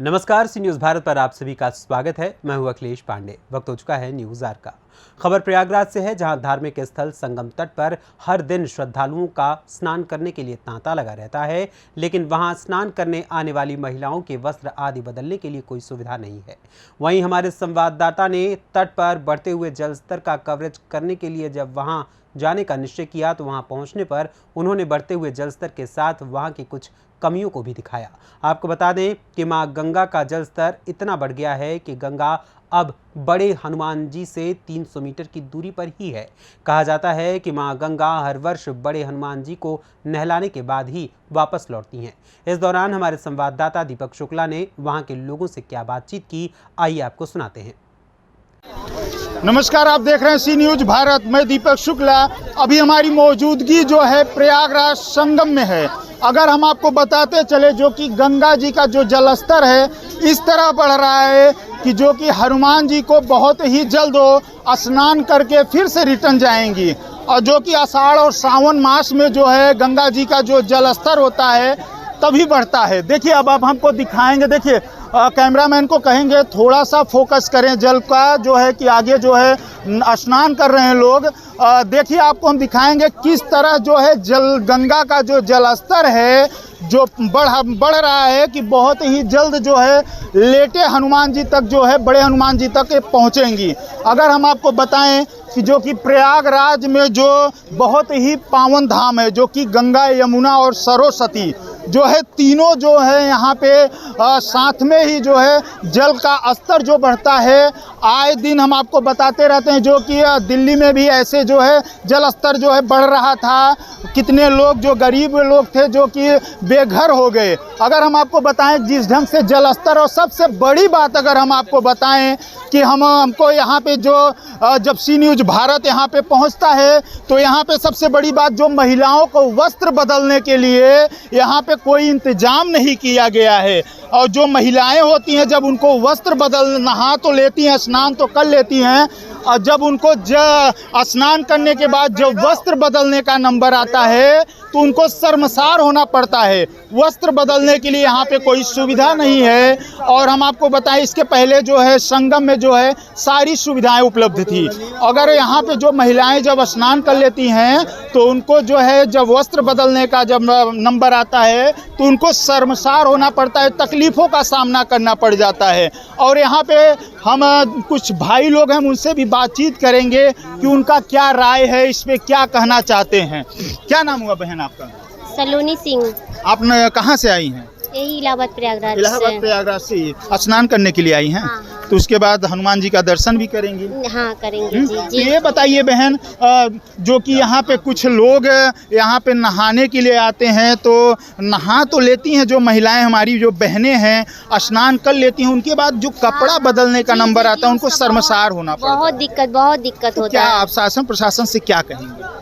नमस्कार, सी न्यूज़ भारत पर आप सभी का स्वागत है। मैं हूं अखिलेश पांडे। वक्त हो चुका है न्यूज़ आर का। खबर प्रयागराज से है, जहां धार्मिक स्थल संगम तट पर हर दिन श्रद्धालुओं का स्नान करने के लिए तांता लगा रहता है, लेकिन वहां स्नान करने आने वाली महिलाओं के वस्त्र आदि बदलने के लिए कोई सुविधा नहीं है। वहीं हमारे संवाददाता ने तट पर बढ़ते हुए जल स्तर का कवरेज करने के लिए जब वहां जाने का निश्चय किया तो वहां पहुंचने पर उन्होंने बढ़ते हुए जल स्तर के साथ वहां की कुछ कमियों को भी दिखाया। आपको बता दें कि मां गंगा का जल स्तर इतना बढ़ गया है कि गंगा अब बड़े हनुमान जी से 300 मीटर की दूरी पर ही है। कहा जाता है कि मां गंगा हर वर्ष बड़े हनुमान जी को नहलाने के बाद ही वापस लौटती हैं। इस दौरान हमारे संवाददाता दीपक शुक्ला ने वहां के लोगों से क्या बातचीत की, आइए आपको सुनाते हैं। नमस्कार, आप देख रहे हैं सी न्यूज़ भारत। मैं दीपक शुक्ला। अभी हमारी मौजूदगी जो है प्रयागराज संगम में है। अगर हम आपको बताते चले जो कि गंगा जी का जो जलस्तर है इस तरह बढ़ रहा है कि जो कि हनुमान जी को बहुत ही जल्द वो स्नान करके फिर से रिटर्न जाएंगी, और जो कि आषाढ़ और सावन मास में जो है गंगा जी का जो जलस्तर होता है तभी बढ़ता है। देखिए अब आप हमको दिखाएंगे। देखिए कैमरामैन को कहेंगे थोड़ा सा फोकस करें जल का, जो है कि आगे जो है स्नान कर रहे हैं लोग। देखिए आपको हम दिखाएंगे किस तरह जो है गंगा का जो जलस्तर है जो बढ़ रहा है कि बहुत ही जल्द जो है लेटे हनुमान जी तक जो है बड़े हनुमान जी तक पहुंचेंगी। अगर हम आपको बताएं कि जो कि प्रयागराज में जो बहुत ही पावन धाम है, जो कि गंगा, यमुना और सरस्वती जो है तीनों जो है यहाँ पे साथ में ही जो है जल का स्तर जो बढ़ता है। आए दिन हम आपको बताते रहते हैं जो कि दिल्ली में भी ऐसे जो है जल स्तर जो है बढ़ रहा था। कितने लोग जो गरीब लोग थे जो कि बेघर हो गए। अगर हम आपको बताएं जिस ढंग से जल स्तर, और सबसे बड़ी बात अगर हम आपको बताएं कि हमको यहाँ पे जो जब सी न्यूज़ भारत यहाँ पे पहुँचता है तो यहाँ पे सबसे बड़ी बात जो महिलाओं को वस्त्र बदलने के लिए यहाँ पे कोई इंतजाम नहीं किया गया है। और जो महिलाएं होती हैं जब उनको वस्त्र नहा तो लेती हैं, स्नान तो कर लेती हैं, और जब उनको स्नान करने के बाद जब वस्त्र बदलने का नंबर आता है तो उनको शर्मसार होना पड़ता है। वस्त्र बदलने के लिए यहाँ पे कोई सुविधा नहीं है। और हम आपको बताएं इसके पहले जो है संगम में जो है सारी सुविधाएं उपलब्ध थी। अगर यहाँ पे जो महिलाएं जब स्नान कर लेती हैं तो उनको जो है जब वस्त्र बदलने का जब नंबर आता है तो उनको शर्मसार होना पड़ता है, तकलीफ़ों का सामना करना पड़ जाता है। और यहाँ पे हम कुछ भाई लोग हैं, उनसे भी बातचीत करेंगे कि उनका क्या राय है, इस पे क्या कहना चाहते हैं। क्या नाम हुआ बहन आपका? सलोनी सिंह। आपने कहाँ से आई हैं? यही इलाहाबाद प्रयागराज से स्नान करने के लिए आई हैं। हाँ। तो उसके बाद हनुमान जी का दर्शन भी करेंगी? हाँ करेंगे जी। तो ये बताइए बहन, जो कि यहाँ पे कुछ लोग यहाँ पे नहाने के लिए आते हैं तो नहा तो लेती हैं, जो महिलाएं हमारी जो बहनें हैं स्नान कर लेती हैं, उनके बाद जो कपड़ा बदलने का नंबर आता है उनको शर्मसार होना पड़ता है। बहुत दिक्कत होता है। क्या आप शासन प्रशासन से क्या कहेंगे?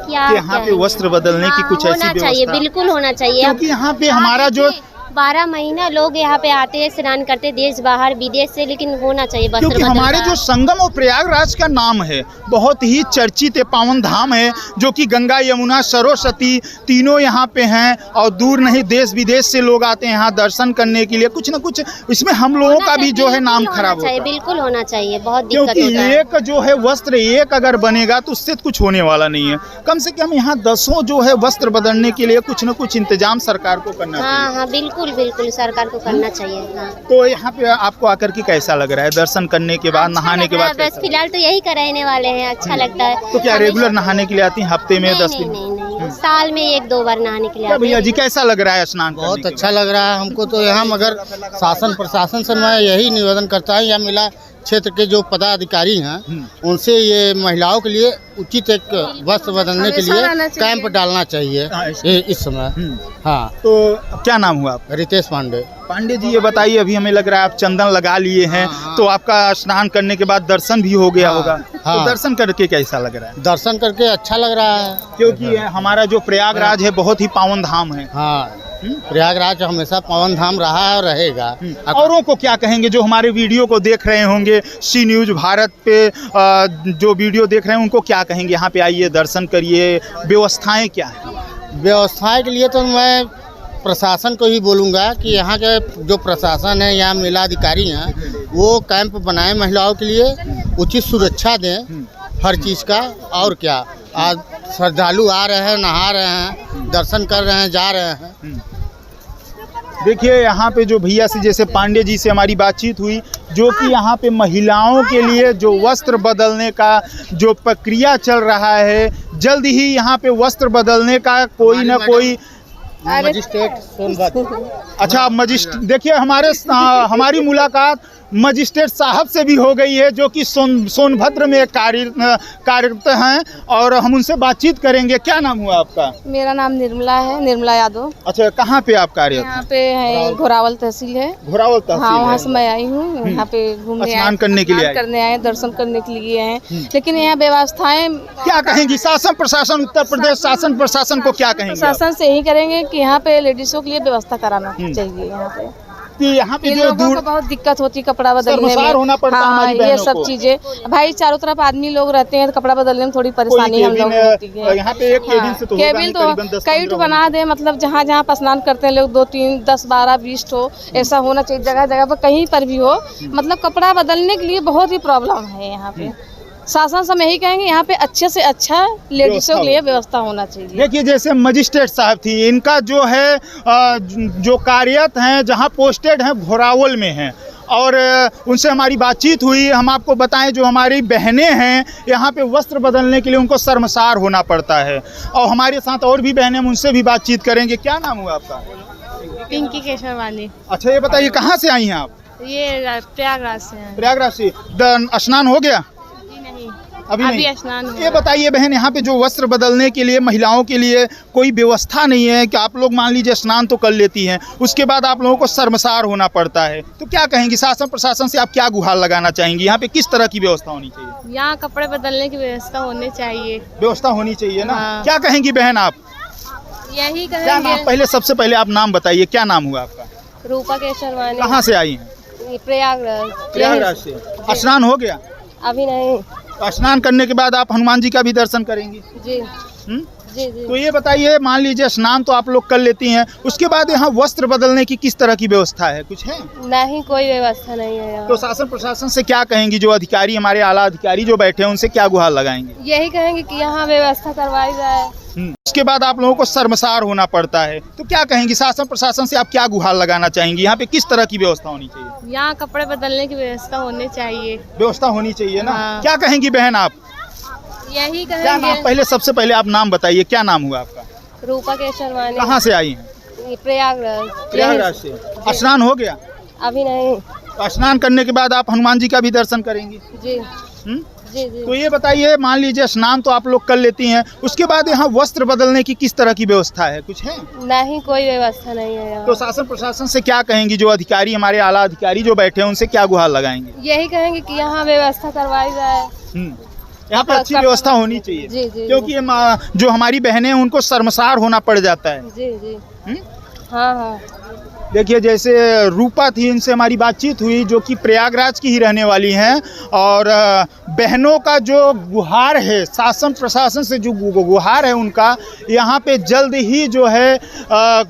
क्या यहाँ पे वस्त्र बदलने की कुछ ऐसी होना चाहिए, बिल्कुल होना चाहिए। क्योंकि यहाँ पे हमारा जो 12 महीना लोग यहाँ पे आते हैं, स्नान करते देश बाहर विदेश से, लेकिन होना चाहिए वस्त्र क्योंकि हमारे जो संगम और प्रयागराज का नाम है बहुत ही चर्चित पावन धाम है, जो कि गंगा, यमुना, सरस्वती तीनों यहाँ पे हैं। और दूर नहीं देश विदेश से लोग आते हैं यहाँ दर्शन करने के लिए। कुछ न कुछ इसमें हम लोगों का भी जो है नाम खराब होता है। बिल्कुल होना चाहिए, बहुत दिक्कत क्योंकि होता है। एक जो है वस्त्र एक अगर बनेगा तो उससे कुछ होने वाला नहीं है। कम से कम यहाँ 10 जो है वस्त्र बदलने के लिए कुछ न कुछ इंतजाम सरकार को करना चाहिए। हाँ बिल्कुल सरकार को करना चाहिए। हाँ। तो यहाँ पे आपको आकर के कैसा लग रहा है दर्शन करने के बाद, नहाने के बाद? बस फिलहाल तो यही कराने वाले हैं, अच्छा लगता है। तो क्या रेगुलर नहाने के लिए आती हैं हफ्ते में 10 दिन? नहीं, साल में 1-2 बार नहाने के लिए। भैया जी कैसा लग रहा है स्नान? बहुत अच्छा लग रहा है हमको तो यहाँ। मगर शासन प्रशासन से मैं यही निवेदन करता हूँ, या मिला क्षेत्र के जो पदाधिकारी हैं उनसे ये महिलाओं के लिए उचित एक वस्त्र बदलने के लिए कैंप डालना चाहिए इस समय। हाँ। तो क्या नाम हुआ आपका? रितेश पांडे। पांडे जी ये बताइए, अभी हमें लग रहा है आप चंदन लगा लिए हैं। तो आपका स्नान करने के बाद दर्शन भी हो गया होगा। तो दर्शन करके कैसा लग रहा है? दर्शन करके अच्छा लग रहा है, क्योंकि हमारा जो प्रयागराज है बहुत ही पावन धाम है। हाँ प्रयागराज हमेशा पावन धाम रहा है और रहेगा। औरों को क्या कहेंगे जो हमारे वीडियो को देख रहे होंगे, सी न्यूज़ भारत पे जो वीडियो देख रहे हैं, उनको क्या कहेंगे? यहाँ पे आइए दर्शन करिए, व्यवस्थाएं क्या है? व्यवस्थाएं के लिए तो मैं प्रशासन को ही बोलूँगा कि यहाँ के जो प्रशासन है, यहाँ मेला अधिकारी हैं, वो कैंप बनाएं महिलाओं के लिए, उचित सुरक्षा दें हर चीज़ का। और क्या, आज श्रद्धालु आ रहे हैं, नहा रहे हैं, दर्शन कर रहे हैं, जा रहे हैं। देखिए यहाँ पे जो भैया से, जैसे पांडे जी से हमारी बातचीत हुई, जो कि यहाँ पे महिलाओं के लिए जो वस्त्र बदलने का जो प्रक्रिया चल रहा है, जल्द ही यहाँ पे वस्त्र बदलने का कोई ना कोई मजिस्ट्रेट सोनभद्र। अच्छा, मजिस्ट्रेट, देखिए हमारी मुलाकात मजिस्ट्रेट साहब से भी हो गई है, जो कि सोनभद्र में कार्यरत हैं, और हम उनसे बातचीत करेंगे। क्या नाम हुआ आपका? मेरा नाम निर्मला है, निर्मला यादव। अच्छा, कहाँ पे आप कार्यरत हैं? यहाँ पे है घोरावल तहसील है। घोरावल तहसील? हाँ, वहाँ है। से मैं आई हूँ यहाँ पे घूमने, स्नान करने के लिए आए? करने आए, दर्शन करने के लिए आए। लेकिन यहाँ व्यवस्थाएं क्या कहेंगी शासन प्रशासन, उत्तर प्रदेश शासन प्रशासन को क्या कहेंगे? प्रशासन से यही करेंगे कि यहाँ पे लेडीजों के लिए व्यवस्था कराना चाहिए। यहाँ पे कि यहाँ पे जो लोगों दूर को बहुत दिक्कत होती है कपड़ा बदलने शर्मसार होना में। पड़ता है हाँ, हमारी ये बहनों सब को। चीजें भाई, चारों तरफ आदमी लोग रहते हैं, तो कपड़ा बदलने में थोड़ी परेशानी हम लोग होती है। यहाँ पे एक केबिन से तो होगा केबिन नहीं, तो करीबन 10-15 कई ठो बना दे, मतलब जहाँ जहाँ पर स्नान करते हैं लोग, 2, 3, 10, 12, 20 ठो ऐसा होना चाहिए, जगह जगह पर कहीं पर भी हो। मतलब कपड़ा बदलने के लिए बहुत ही प्रॉब्लम है यहाँ पे। शासन से यही कहेंगे यहाँ पे अच्छे से अच्छा लेडीजों के लिए व्यवस्था होना चाहिए। देखिए, जैसे मजिस्ट्रेट साहब थी, इनका जो है जो कार्यरत हैं, जहाँ पोस्टेड हैं, घोरावल में हैं, और उनसे हमारी बातचीत हुई। हम आपको बताएं, जो हमारी बहनें हैं, यहाँ पे वस्त्र बदलने के लिए उनको शर्मसार होना पड़ता है, और हमारे साथ और भी बहनें, उनसे भी बातचीत करेंगे। क्या नाम हुआ आपका? पिंकी केशरवानी। अच्छा, ये बताइए कहाँ से आई हैं आप? ये प्रयागराज से है। प्रयागराज से। स्नान हो गया? अभी नहीं। स्नान हुआ। ये बताइए बहन, यहाँ पे जो वस्त्र बदलने के लिए महिलाओं के लिए कोई व्यवस्था नहीं है कि आप लोग मान लीजिए स्नान तो कर लेती हैं, उसके बाद आप लोगों को शर्मसार होना पड़ता है, तो क्या कहेंगी शासन प्रशासन से, आप क्या गुहार लगाना चाहेंगी? यहाँ पे किस तरह की व्यवस्था होनी चाहिए? यहाँ कपड़े बदलने की व्यवस्था होनी चाहिए। व्यवस्था होनी चाहिए ना? हाँ। क्या कहेंगी बहन आप? यही क्या नाम, कहेंगे। पहले सबसे पहले आप नाम बताइए, क्या नाम हुआ आपका? रूपा केशरवानी। कहाँ से आई हैं? प्रयागराज। प्रयागराज से। स्नान हो गया? अभी नहीं। स्नान करने के बाद आप हनुमान जी का भी दर्शन करेंगी? जी जी जी। तो ये बताइए, मान लीजिए स्नान तो आप लोग कर लेती हैं, उसके बाद यहाँ वस्त्र बदलने की किस तरह की व्यवस्था है, कुछ है? नहीं, कोई व्यवस्था नहीं है यहाँ। तो शासन प्रशासन से क्या कहेंगी, जो अधिकारी, हमारे आला अधिकारी जो बैठे हैं, उनसे क्या गुहार लगाएंगे? यही कहेंगे कि यहाँ व्यवस्था करवाई जाए। उसके बाद आप लोगों को शर्मसार होना पड़ता है, तो क्या कहेंगी शासन प्रशासन से, आप क्या गुहार लगाना चाहेंगी? यहाँ पे किस तरह की व्यवस्था होनी चाहिए? यहाँ कपड़े बदलने की व्यवस्था होनी चाहिए। व्यवस्था होनी चाहिए ना? हाँ। क्या कहेंगी बहन आप? यही क्या नाम, कहेंगे। पहले सबसे पहले आप नाम बताइए, क्या नाम हुआ आपका? रूपा केशरवानी। कहाँ से आई हैं? प्रयागराज। प्रयागराज से। स्नान हो गया? अभी नहीं। स्नान करने के बाद आप हनुमान जी का भी दर्शन करेंगी? जी हम्म? जी जी। तो ये बताइए, मान लीजिए स्नान तो आप लोग कर लेती हैं, उसके बाद यहाँ वस्त्र बदलने की किस तरह की व्यवस्था है, कुछ है? नहीं, कोई व्यवस्था नहीं है यहाँ। तो शासन प्रशासन से क्या कहेंगी, जो अधिकारी, हमारे आला अधिकारी जो बैठे हैं, उनसे क्या गुहार लगाएंगे? यही कहेंगे कि यहाँ व्यवस्था करवाई जाए। यहाँ पे अच्छी व्यवस्था होनी चाहिए। जी जी। क्योंकि जो हमारी बहनें हैं, उनको शर्मसार होना पड़ जाता है। जी जी। हम्म? हाँ हाँ। देखिए, जैसे रूपा थी, इनसे हमारी बातचीत हुई, जो कि प्रयागराज की ही रहने वाली हैं, और बहनों का जो गुहार है, शासन प्रशासन से जो गुहार है उनका, यहाँ पे जल्द ही जो है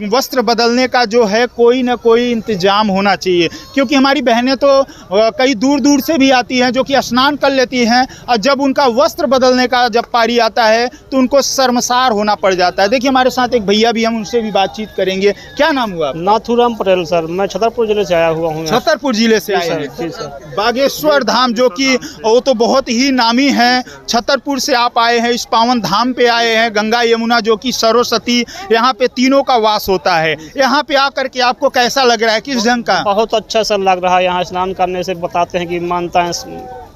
वस्त्र बदलने का जो है कोई ना कोई इंतजाम होना चाहिए। क्योंकि हमारी बहनें तो कई दूर दूर से भी आती हैं, जो कि स्नान कर लेती हैं, और जब उनका वस्त्र बदलने का जब पारी आता है तो उनको शर्मसार होना पड़ जाता है। देखिए, हमारे साथ एक भैया भी, हम उनसे भी बातचीत करेंगे। क्या नाम हुआ? नाथुराम पटेल सर, मैं छतरपुर जिले से आया हुआ हूँ। छतरपुर जिले से आए हैं। जी सर। बागेश्वर धाम, जो कि वो तो बहुत ही नामी है, छतरपुर से आप आए हैं, इस पावन धाम पे आए हैं। गंगा यमुना, जो कि सरस्वती, यहाँ पे तीनों का वास होता है। यहाँ पे आकर के आपको कैसा लग रहा है, किस ढंग का? बहुत अच्छा सर लग रहा है। यहाँ स्नान करने से बताते हैं कि मान्यताएं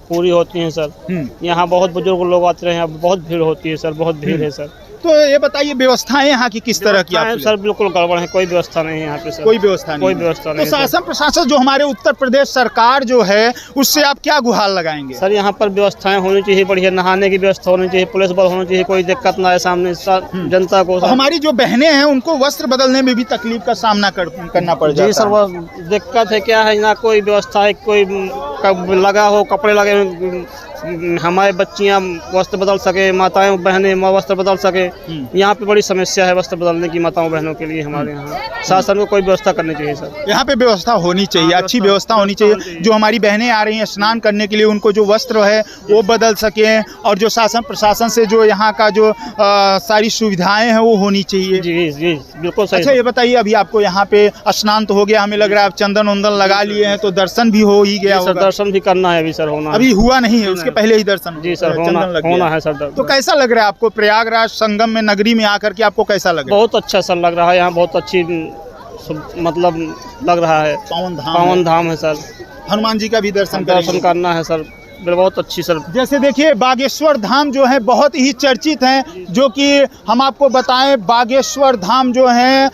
पूरी होती हैं सर। यहाँ बहुत बुजुर्ग लोग आते हैं, बहुत भीड़ होती है सर, बहुत भीड़ है सर। तो ये बताइए, व्यवस्थाएं यहाँ की किस तरह की? आप सर बिल्कुल गड़बड़ है, कोई व्यवस्था नहीं है यहाँ पे सर। कोई व्यवस्था नहीं? कोई व्यवस्था नहीं। तो शासन प्रशासन जो हमारे उत्तर प्रदेश सरकार जो है, उससे आप क्या गुहार लगाएंगे? सर यहाँ पर व्यवस्थाएं होनी चाहिए, बढ़िया नहाने की व्यवस्था होनी चाहिए, पुलिस बल होना चाहिए, कोई दिक्कत ना आए सामने जनता को। हमारी जो बहनें हैं, उनको वस्त्र बदलने में भी तकलीफ का सामना करना पड़ जाता है। जी सर, वो दिक्कत है, क्या है ना, कोई व्यवस्था है, कोई लगा हो, कपड़े लगे हमारे बच्चियाँ वस्त्र बदल सके, माताएं बहनें वस्त्र बदल सके। यहाँ पे बड़ी समस्या है वस्त्र बदलने की माताओं बहनों के लिए। हमारे यहाँ शासन को कोई व्यवस्था करनी चाहिए सर। यहाँ पे व्यवस्था होनी चाहिए, अच्छी व्यवस्था होनी चाहिए। जो हमारी बहनें आ रही हैं स्नान करने के लिए, उनको जो वस्त्र है वो बदल सकें, और जो शासन प्रशासन से जो यहाँ का जो सारी सुविधाएं हैं वो होनी चाहिए। जी जी बिल्कुल सही। अच्छा ये बताइए, अभी आपको यहाँ पे स्नान तो हो गया, हमें लग रहा है आप चंदन वंदन लगा लिए हैं, तो दर्शन भी हो ही गया सर, होगा। दर्शन भी करना है अभी सर, होना अभी हुआ नहीं है, उसके पहले ही दर्शन जी सर, चंदन लग गया। होना है सर। तो कैसा लग रहा है आपको प्रयागराज संगम में, नगरी में आकर के आपको कैसा लग रहा है? बहुत अच्छा सर लग रहा है, यहाँ बहुत अच्छी मतलब लग रहा है। पावन धाम है सर। हनुमान जी का भी दर्शन करना है सर, बहुत अच्छी सर। जैसे देखिए बागेश्वर धाम जो है बहुत ही चर्चित हैं, जो कि हम आपको बताएं बागेश्वर धाम जो है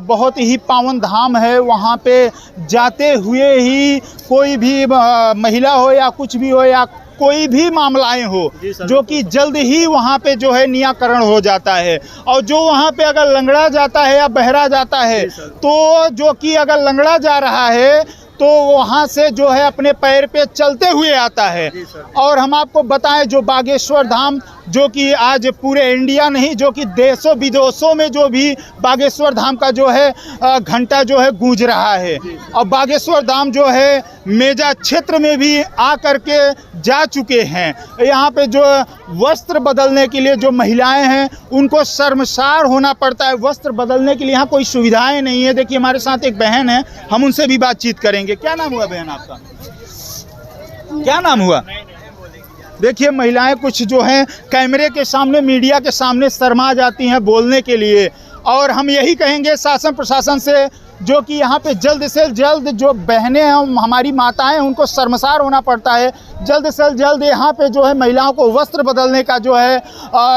बहुत ही पावन धाम है। वहाँ पे जाते हुए ही कोई भी महिला हो या कुछ भी हो या कोई भी मामलाएं हो, जो कि जल्द ही वहाँ पे जो है निराकरण हो जाता है। और जो वहाँ पे अगर लंगड़ा जाता है या बहरा जाता है, तो जो कि अगर लंगड़ा जा रहा है तो वहाँ से जो है अपने पैर पे चलते हुए आता है। और हम आपको बताएं जो बागेश्वर धाम, जो कि आज पूरे इंडिया नहीं, जो कि देशों विदेशों में जो भी बागेश्वर धाम का जो है घंटा जो है गूंज रहा है। और बागेश्वर धाम जो है मेजा क्षेत्र में भी आ करके जा चुके हैं। यहाँ पे जो वस्त्र बदलने के लिए जो महिलाएं हैं उनको शर्मसार होना पड़ता है वस्त्र बदलने के लिए, यहाँ कोई सुविधाएं नहीं है। देखिए हमारे साथ एक बहन है, हम उनसे भी बातचीत करेंगे। क्या नाम हुआ बहन आपका? क्या नाम हुआ? देखिए महिलाएं कुछ जो हैं कैमरे के सामने, मीडिया के सामने शर्मा जाती हैं बोलने के लिए। और हम यही कहेंगे शासन प्रशासन से, जो कि यहाँ पे जल्द से जल्द जो बहनें हैं, हमारी माताएं हैं, उनको शर्मसार होना पड़ता है। जल्द से जल्द यहाँ पे जो है महिलाओं को वस्त्र बदलने का जो है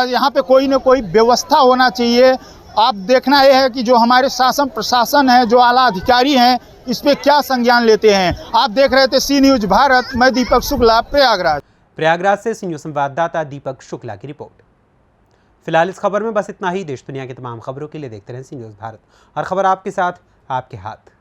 यहाँ पे कोई ना कोई व्यवस्था होना चाहिए। आप देखना यह है कि जो हमारे शासन प्रशासन है, जो आला अधिकारी हैं, इस पे क्या संज्ञान लेते हैं। आप देख रहे थे सी न्यूज़ भारत, मैं दीपक शुक्ला, प्रयागराज से सी न्यूज़ संवाददाता दीपक शुक्ला की रिपोर्ट। फिलहाल इस खबर में बस इतना ही। देश दुनिया की तमाम खबरों के लिए देखते रहें सी न्यूज़ भारत, और खबर आपके साथ, आपके हाथ।